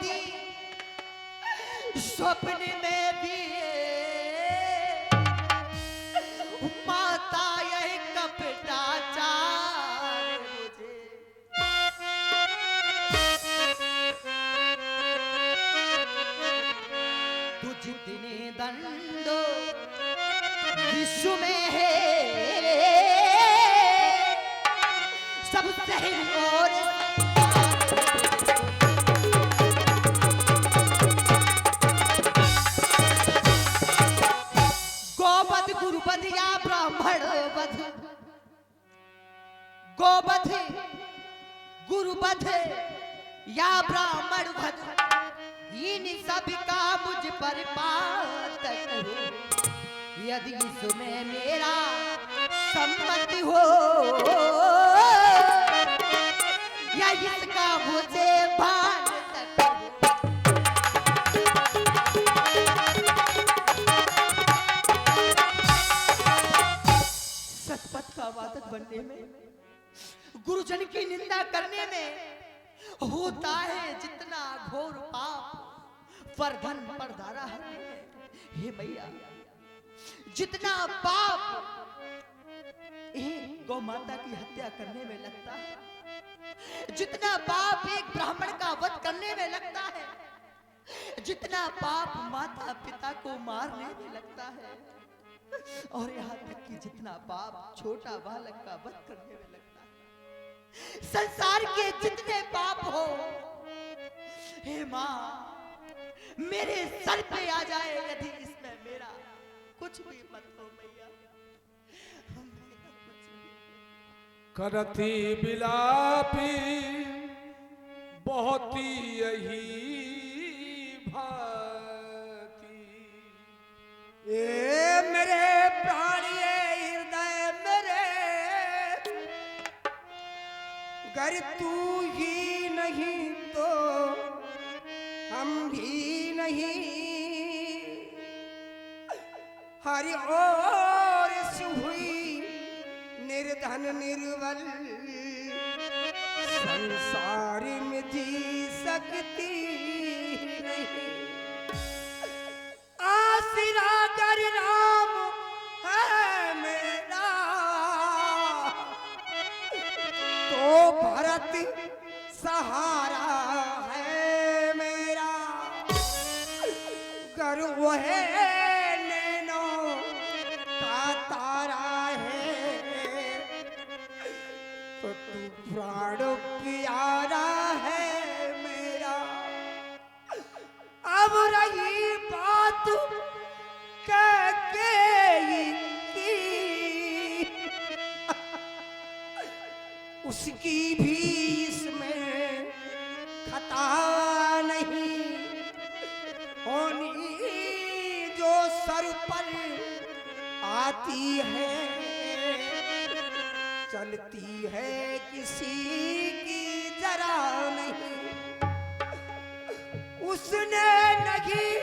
द्रौपदी स्वप्न में भी माता यह कपटाचार मुझे तू जितने दंडो विश्व में है सब सही और गोवध गुरुवध या ब्राह्मण वध गोवध गुरुवध या ब्राह्मण वध इन सब का मुझ पर पातक हो यदि इसमें मेरा सम्मति हो या इसका मुझे भान तक हो। सतपथ का वादक बनने में गुरुजन की निंदा करने में होता है जितना घोर पाप वर्धन पर धारा है। हे भैया जितना पाप एक गौ माता की हत्या करने में लगता है जितना पाप एक ब्राह्मण का वध करने में लगता है जितना पाप माता पिता को मारने में लगता है और यहाँ तक कि जितना पाप छोटा बालक का वध करने में लगता है संसार के जितने पाप हो हे माँ मेरे सर पे आ जाए यदि इसमें मेरा कुछ भी मत हो भैया करती बिलापी बहुत यही भाती ए मेरे प्राणी हृदय मेरे घर तू ही नहीं तो हम भी नहीं हरि और हुई निर्धन निर्बल संसार में जी सकती नहीं आसरा कर राम है मेरा तो भरत सहारा है मेरा कर वो है प्राण प्यारा है मेरा अब रही बात की उसकी भी इसमें खता नहीं होनी जो सर पर आती है चलती है किसी की जरा नहीं उसने नहीं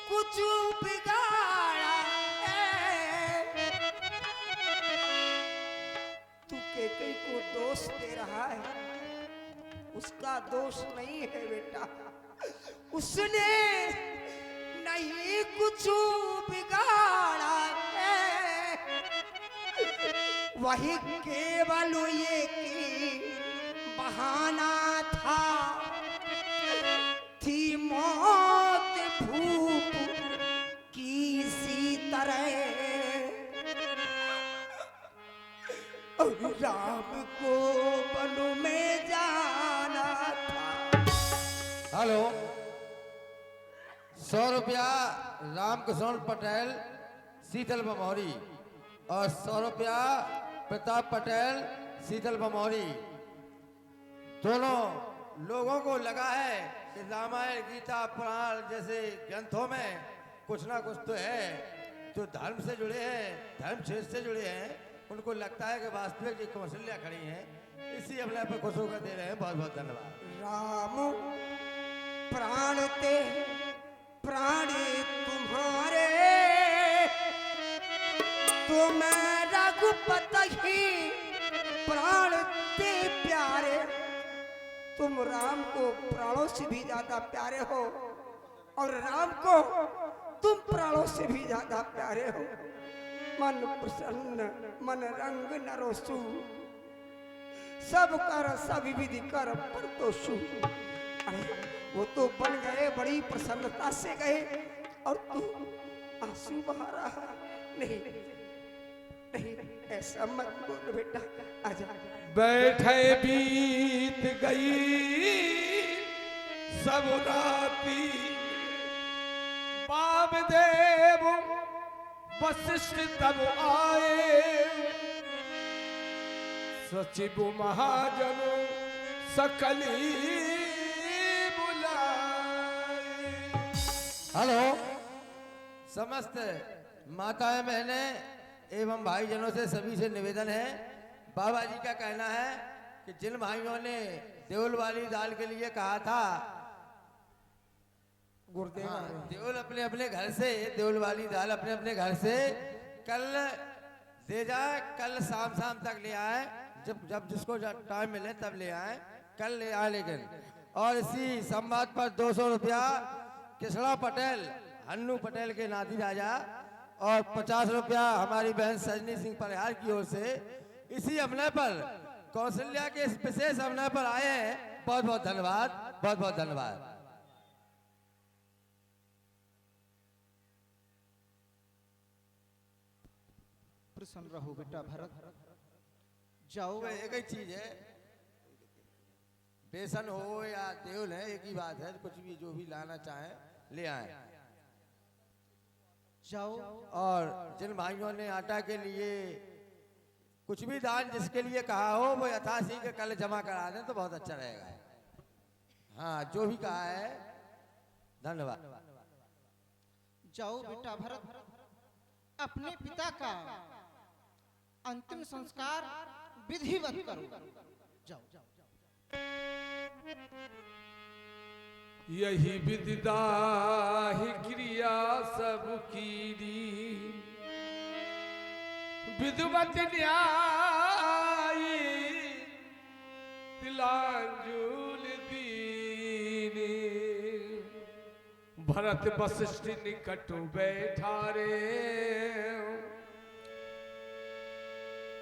कुछ बिगाड़ा है तू कैकई को दोष दे रहा है उसका दोष नहीं है बेटा उसने नहीं कुछ बिगाड़ा है वही केवल ये की बहाना था थी मौत भूप किसी तरह राम को वन में जाना था। हेलो 100 रुपया रामकिशन पटेल शीतल बमौरी और 100 रुपया प्रताप पटेल शीतल बमौरी दोनों लोगों को लगा है कि रामायण गीता पुराण जैसे ग्रंथों में कुछ ना कुछ तो है जो धर्म से जुड़े हैं धर्म क्षेत्र से जुड़े हैं उनको लगता है कि वास्तविक जी कौशल्या खड़ी हैं इसी अपने आप खुश होकर दे रहे हैं बहुत बहुत धन्यवाद। राम प्राण ते प्राण तुम्हारे तुम रघुपत ही प्राण ते प्यारे तुम राम को प्राणों से भी ज्यादा प्यारे हो और राम को तुम प्राणों से भी ज्यादा प्यारे हो। मन प्रसन्न मन रंग नरोसु, सब कर सब विधि कर पर तो सु। अरे वो तो बन गए, बड़ी प्रसन्नता से गए और तू आंसू बहा रहा। नहीं नहीं, ऐसा मत बोल बेटा, आजा। बैठे बीत गई सब राती, वामदेव वशिष्ठ तब आए, सचिव महाजन सकली बुलाए। हेलो, समस्त माताएं बहनें एवं भाईजनों से सभी से निवेदन है, बाबा जी का कहना है कि जिन भाइयों ने देवल वाली दाल के लिए कहा था, गुरुदेव देवल अपने अपने घर से, देवल वाली दाल अपने अपने घर से कल दे जाए, कल शाम तक ले आए, जब जिसको टाइम मिले तब ले आए, कल ले आए। लेकिन और इसी संवाद पर 200 रुपया किसड़ा पटेल, हन्नू पटेल के नाती राजा, और 50 रुपया हमारी बहन सजनी सिंह परिहार की ओर से इसी अवसर पर, कौशल्या के इस विशेष अवसर पर आए हैं। बहुत बहुत धन्यवाद, बहुत बहुत धन्यवाद। प्रसन्न रहो बेटा भरत, जाओ। एक ही चीज है, बेसन हो या देवल है, एक ही बात है, कुछ भी जो भी लाना चाहे ले आए। जाओ। और जिन भाइयों ने आटा के लिए कुछ भी दान जिसके लिए कहा हो, वो यथाशी के कल जमा करा दें तो बहुत अच्छा रहेगा। हाँ, जो भी कहा है, धन्यवाद। जाओ बेटा भरत, अपने पिता का अंतिम संस्कार विधिवत करो। जाओ। यही विदिदाहि क्रिया सब कीरी, विधुवत न्याय तिलांजुल दीनी। भरत वशिष्ठ निकट बैठारे,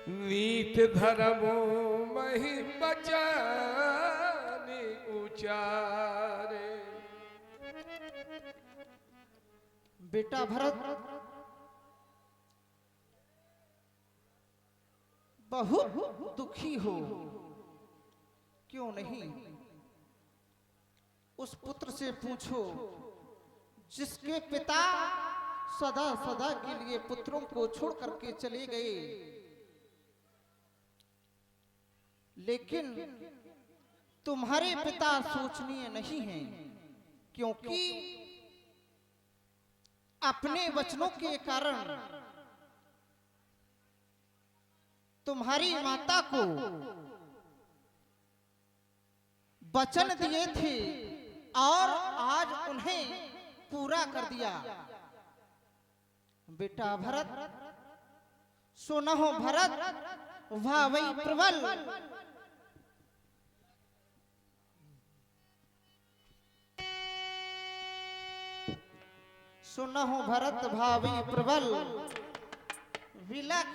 नीत धर्मो महिम बचन उचारे। बेटा भरत, बहुत दुखी हो, क्यों नहीं उस पुत्र से पूछो जिसके पिता सदा सदा के लिए पुत्रों को छोड़ करके चले गए, लेकिन तुम्हारे पिता सोचनीय नहीं हैं, क्योंकि अपने वचनों के कारण तुम्हारी माता को वचन दिए थे और आज उन्हें पूरा कर दिया। बेटा भरत, सुनो भरत, भावई प्रबल, सुनो भरत भावी प्रबल, विलक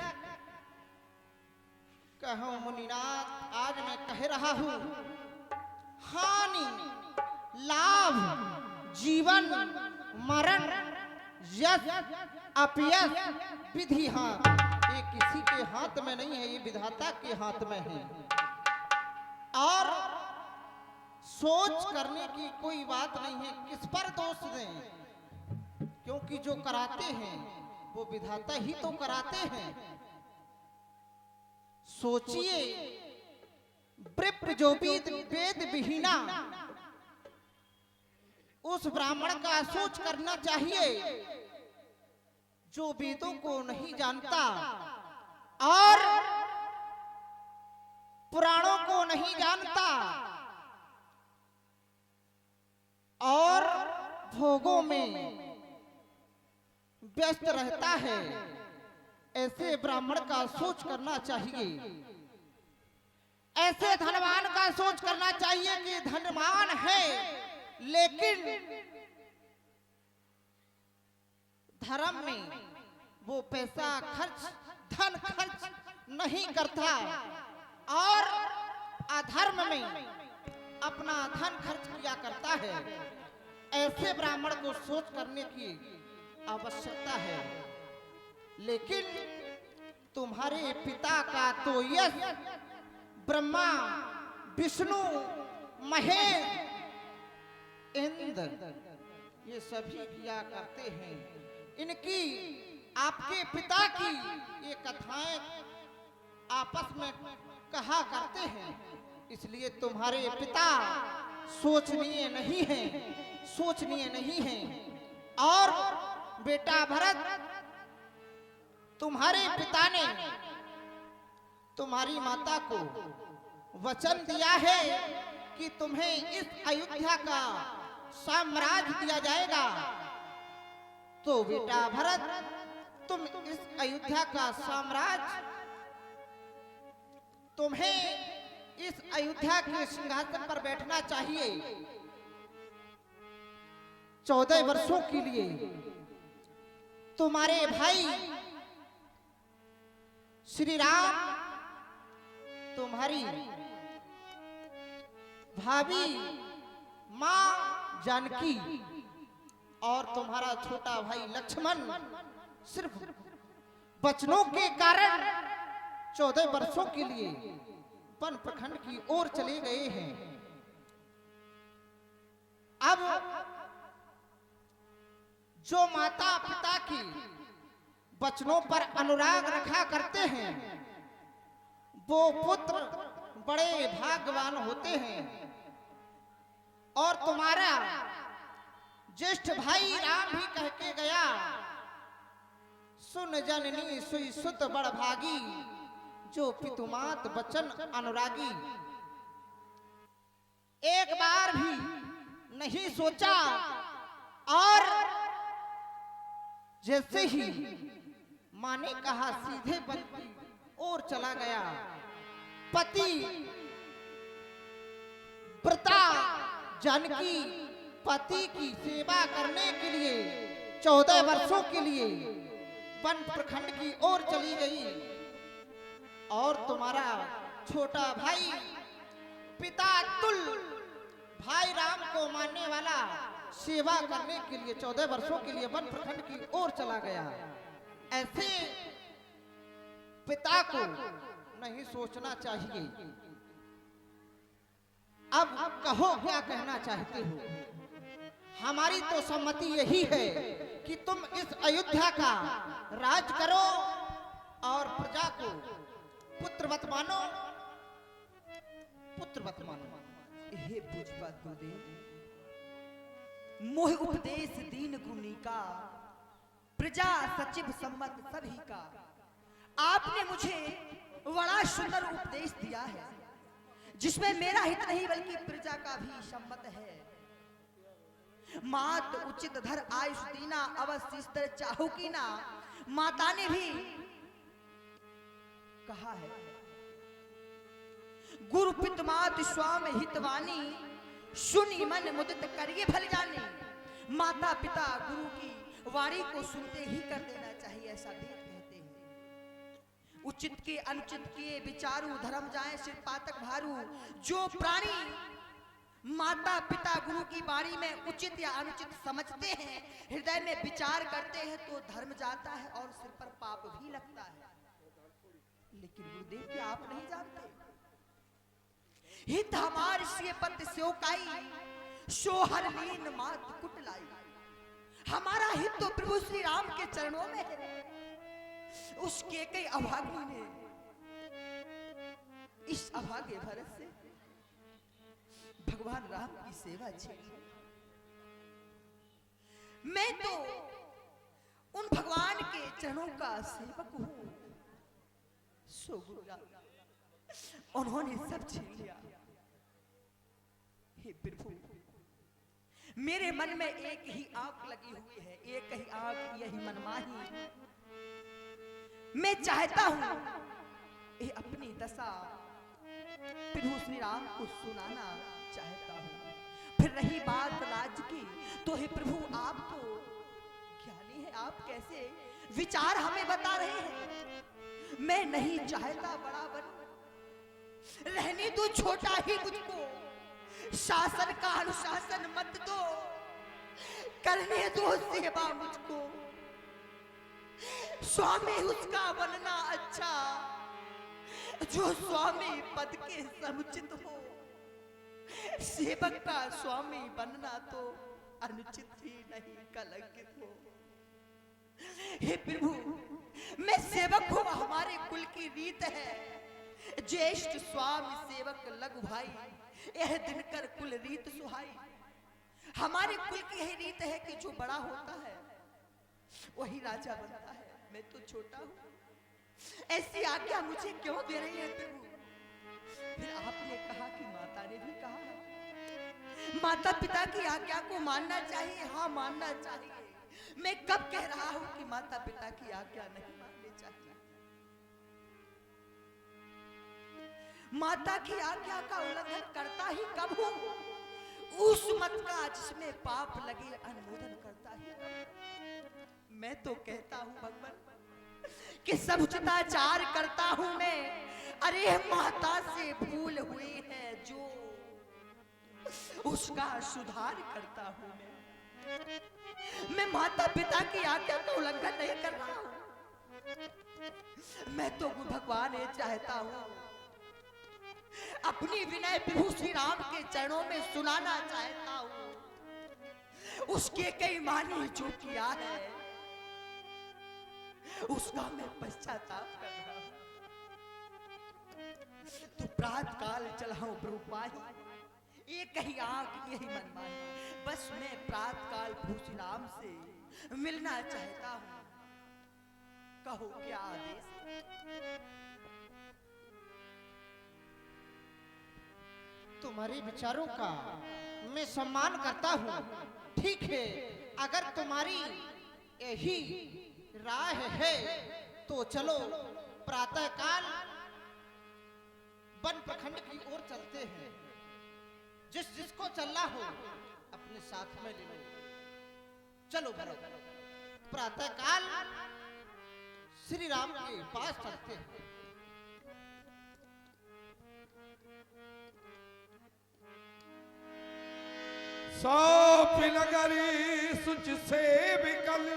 कहो मुनिनाथ, आज मैं कह रहा हूं, हानि लाभ जीवन मरण यश अपयश विधि हाथ, ये किसी के हाथ में नहीं है, ये विधाता के हाथ में है। और सोच करने की कोई बात नहीं है, किस पर दोष दें, क्योंकि जो कराते हैं वो विधाता ही तो कराते हैं। सोचिए, वृप जो वेद विहीना, उस ब्राह्मण का सोच करना चाहिए जो वेदों को नहीं जानता और पुराणों को नहीं जानता और भोगों में व्यस्त रहता है। ऐसे ब्राह्मण का सोच करना चाहिए, ऐसे धनवान का ऐसा सोच करना चाहिए कि धनवान है, लेकिन धर्म में वो पैसा धन खर्च नहीं करता और अधर्म में अपना धन खर्च किया करता है। ऐसे ब्राह्मण को सोच करने की आवश्यकता है। लेकिन तुम्हारे पिता का तो यश ब्रह्मा, विष्णु, महेश, इंद्र ये सभी किया करते हैं। इनकी आपके पिता की ये कथाएं आपस में कहा करते हैं, इसलिए तुम्हारे पिता सोचनीय नहीं है, सोचनीय नहीं है। और बेटा भरत, तुम्हारे पिता ने तुम्हारी माता को वचन दिया है कि तुम्हें इस अयोध्या का साम्राज्य दिया जाएगा। तो बेटा भरत, तुम इस अयोध्या का साम्राज्य, तुम्हें इस अयोध्या के सिंहासन पर बैठना चाहिए 14 वर्षों के लिए। तुम्हारे भाई श्री राम, तुम्हारी भाभी मां जानकी और तुम्हारा छोटा भाई लक्ष्मण सिर्फ वचनों के कारण 14 वर्षों के लिए वन प्रखंड की ओर चले गए हैं। अब जो माता पिता की वचनों पर अनुराग रखा करते हैं, वो पुत्र बड़े भाग्यवान होते हैं। और तुम्हारा ज्येष्ठ भाई राम भी कह के गया, सुन जननी सुई सुत बड़ भागी, जो पितुमात बचन अनुरागी। एक बार भी नहीं सोचा और जैसे ही मां ने कहा सीधे वन की ओर चला गया। पति व्रता जानकी पति की सेवा करने के लिए 14 वर्षों के लिए वन प्रखंड की ओर चली गई। और तुम्हारा छोटा भाई पिता तुल भाई राम को मानने वाला सेवा करने के लिए 14 वर्षों के लिए वन प्रखंड की ओर चला गया। ऐसे पिता को नहीं सोचना चाहिए। अब कहो क्या कहना चाहते हो? हमारी तो सम्मति यही है कि तुम इस अयोध्या का राज करो और प्रजा को पुत्रवत मानो, पुत्रवत मानो। हे पूज्यपाद गुरुदेव, मोह उपदेश दीन गुनी का, प्रजा सचिव सम्मत सभी का। आपने मुझे बड़ा सुंदर उपदेश दिया है, जिसमें मेरा हित नहीं बल्कि प्रजा का भी सम्मत है। मात उचित धर आयुष दीना, अवश्य स्तर चाहू की ना, माता ने भी कहा है। गुरु पित मात स्वामी हितवानी, सुनी मन मुदित करिए भल जाने। माता पिता गुरु की वाणी को सुनते ही कर देना चाहिए, ऐसा वेद कहते हैं। उचित के अनुचित के विचारू, धर्म जाए सिर पातक भारू। जो प्राणी माता पिता गुरु की वाणी में उचित या अनुचित समझते हैं, हृदय में विचार करते हैं, तो धर्म जाता है और सिर पर पाप भी लगता है। लेकिन गुरुदेव क्या आप नहीं जानते? हित हमार से पत सेवकाई, सोहर लीन मात कुटलाई। हमारा हित तो प्रभु श्री राम के चरणों में है। उसके कई अभागी ने इस अभागे भरत से भगवान राम की सेवा छीनी। मैं तो उन भगवान के चरणों का सेवक हूं। सो गुरु राम उन्होंने सब छीन लिया। हे प्रभु, मेरे मन में एक ही आंख लगी हुई है, एक ही आंख, यही मनमाही। मैं चाहता हूं ये अपनी दशा प्रभु श्री राम को सुनाना चाहता हूँ। फिर रही बात राज्य की, तो हे प्रभु आप तो ज्ञानी है, आप कैसे विचार हमें बता रहे हैं। मैं नहीं चाहता बड़ा बनूं, रहने दो छोटा ही मुझको, शासन का अनुशासन मत दो, करने दो सेवा मुझको। स्वामी उसका बनना अच्छा जो स्वामी पद के समुचित हो, सेवक का स्वामी बनना तो अनुचित ही नहीं कलंकित हो। हे प्रभु मैं सेवक हूँ, हमारे कुल की रीत है, ज्येष्ठ स्वामी सेवक लघु भाई, यह दिनकर कुल रीत सुहाई। हमारे कुल की यही रीत है कि जो बड़ा होता है वही राजा बनता है, मैं तो छोटा हूँ। ऐसी आज्ञा मुझे क्यों दे रही है प्रभु? फिर आपने कहा कि माता ने भी कहा है, माता पिता की आज्ञा को मानना चाहिए। हाँ मानना चाहिए। मैं कब कह रहा हूं कि माता पिता की आज्ञा नहीं माननी चाहिए? माता की आज्ञा का उल्लंघन करता ही कब हूं? उस मत का जिसमें पाप लगे अनुमोदन करता ही कब? मैं तो कहता हूं भगवान कि सब उचिताचार करता हूं मैं। अरे माता से भूल हुई है जो, उसका सुधार करता हूं मैं माता पिता की आज्ञा का उल्लंघन नहीं कर रहा हूं। मैं तो भगवान ये चाहता हूं, अपनी विनय प्रभु श्री राम के चरणों में सुनाना चाहता हूं। उसके कई मानी जो किया है उसका मैं पश्चाताप कर रहा हूं। तो प्रात काल चलाऊं प्रभु पाही, ये कहीं आग यही मन माही। बस मैं प्रात काल प्रभु श्री राम से मिलना चाहता हूं, कहो क्या आदेश? तुम्हारे विचारों का मैं सम्मान करता हूँ। ठीक है, अगर तुम्हारी यही राय है तो चलो प्रातःकाल वन प्रखंड की ओर चलते हैं। जिस जिसको चलना हो अपने साथ में ले लो। चलो चलो प्रातःकाल श्री राम के पास चलते हैं। सौंप नगरी सुच से विकल